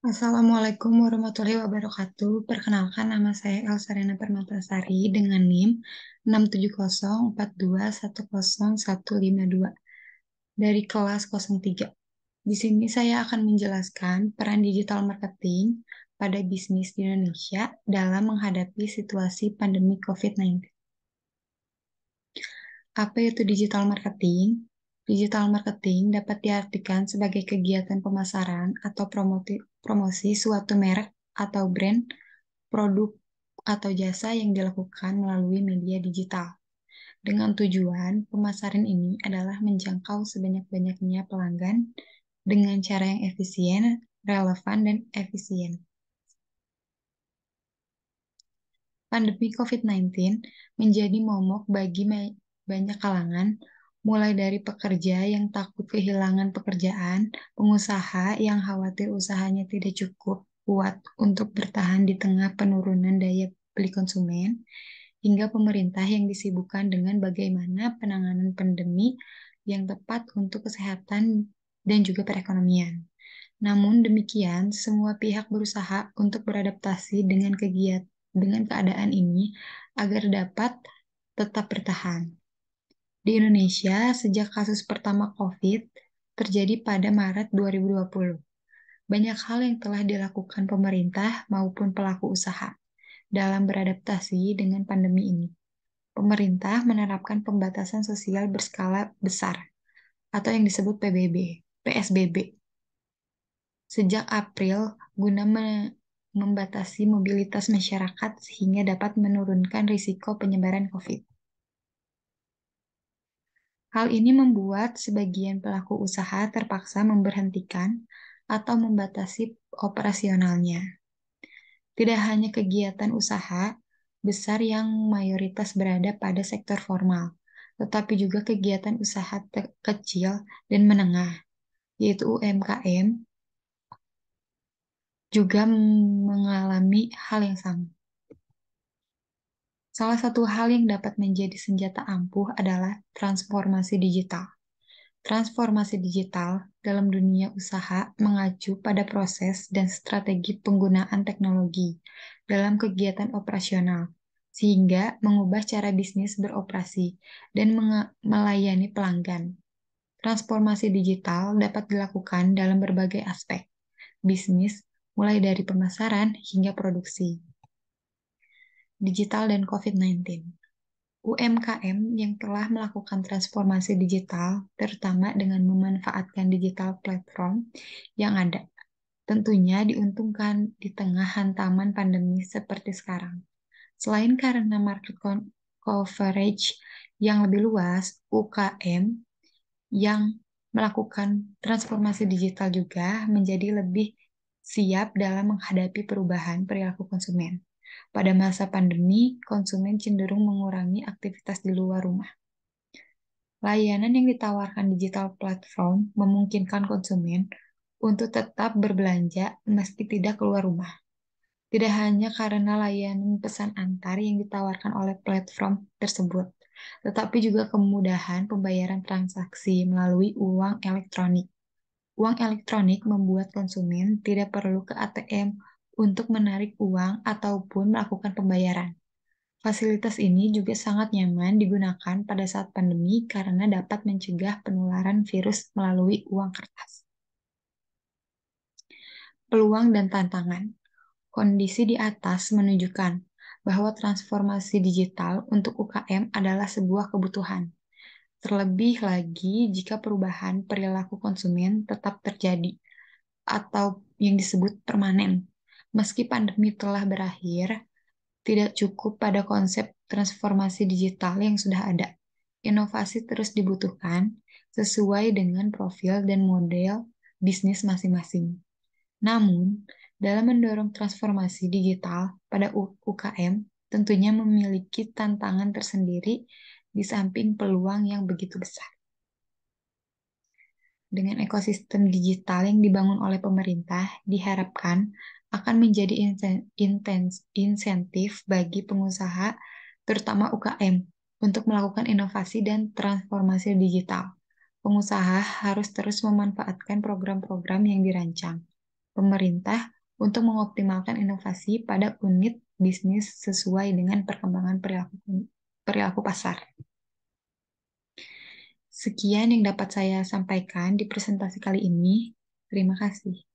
Assalamualaikum warahmatullahi wabarakatuh. Perkenalkan, nama saya Elsariana Permatasari dengan NIM 67042101152 dari kelas 03. Di sini saya akan menjelaskan peran digital marketing pada bisnis di Indonesia dalam menghadapi situasi pandemi COVID-19. Apa itu digital marketing? Digital marketing dapat diartikan sebagai kegiatan pemasaran atau promosi suatu merek atau brand, produk, atau jasa yang dilakukan melalui media digital. Dengan tujuan, pemasaran ini adalah menjangkau sebanyak-banyaknya pelanggan dengan cara yang efisien, relevan, dan efisien. Pandemi COVID-19 menjadi momok bagi banyak kalangan, mulai dari pekerja yang takut kehilangan pekerjaan, pengusaha yang khawatir usahanya tidak cukup kuat untuk bertahan di tengah penurunan daya beli konsumen, hingga pemerintah yang disibukkan dengan bagaimana penanganan pandemi yang tepat untuk kesehatan dan juga perekonomian. Namun demikian, semua pihak berusaha untuk beradaptasi dengan keadaan ini agar dapat tetap bertahan. Di Indonesia, sejak kasus pertama COVID terjadi pada Maret 2020, banyak hal yang telah dilakukan pemerintah maupun pelaku usaha dalam beradaptasi dengan pandemi ini. Pemerintah menerapkan pembatasan sosial berskala besar atau yang disebut PSBB sejak April guna membatasi mobilitas masyarakat sehingga dapat menurunkan risiko penyebaran COVID. Hal ini membuat sebagian pelaku usaha terpaksa memberhentikan atau membatasi operasionalnya. Tidak hanya kegiatan usaha besar yang mayoritas berada pada sektor formal, tetapi juga kegiatan usaha kecil dan menengah, yaitu UMKM, juga mengalami hal yang sama. Salah satu hal yang dapat menjadi senjata ampuh adalah transformasi digital. Transformasi digital dalam dunia usaha mengacu pada proses dan strategi penggunaan teknologi dalam kegiatan operasional, sehingga mengubah cara bisnis beroperasi dan melayani pelanggan. Transformasi digital dapat dilakukan dalam berbagai aspek bisnis, mulai dari pemasaran hingga produksi. Digital dan COVID-19. UMKM yang telah melakukan transformasi digital, terutama dengan memanfaatkan digital platform yang ada, tentunya diuntungkan di tengah hantaman pandemi seperti sekarang. Selain karena market coverage yang lebih luas, UKM yang melakukan transformasi digital juga menjadi lebih siap dalam menghadapi perubahan perilaku konsumen. Pada masa pandemi, konsumen cenderung mengurangi aktivitas di luar rumah. Layanan yang ditawarkan digital platform memungkinkan konsumen untuk tetap berbelanja meski tidak keluar rumah. Tidak hanya karena layanan pesan antar yang ditawarkan oleh platform tersebut, tetapi juga kemudahan pembayaran transaksi melalui uang elektronik. Uang elektronik membuat konsumen tidak perlu ke ATM untuk menarik uang ataupun melakukan pembayaran. Fasilitas ini juga sangat nyaman digunakan pada saat pandemi karena dapat mencegah penularan virus melalui uang kertas. Peluang dan tantangan. Kondisi di atas menunjukkan bahwa transformasi digital untuk UKM adalah sebuah kebutuhan. Terlebih lagi jika perubahan perilaku konsumen tetap terjadi atau yang disebut permanen. Meski pandemi telah berakhir, tidak cukup pada konsep transformasi digital yang sudah ada. Inovasi terus dibutuhkan sesuai dengan profil dan model bisnis masing-masing. Namun, dalam mendorong transformasi digital pada UKM, tentunya memiliki tantangan tersendiri di samping peluang yang begitu besar. Dengan ekosistem digital yang dibangun oleh pemerintah, diharapkan akan menjadi insentif bagi pengusaha, terutama UKM, untuk melakukan inovasi dan transformasi digital. Pengusaha harus terus memanfaatkan program-program yang dirancang. pemerintah untuk mengoptimalkan inovasi pada unit bisnis sesuai dengan perkembangan perilaku pasar. Sekian yang dapat saya sampaikan di presentasi kali ini. Terima kasih.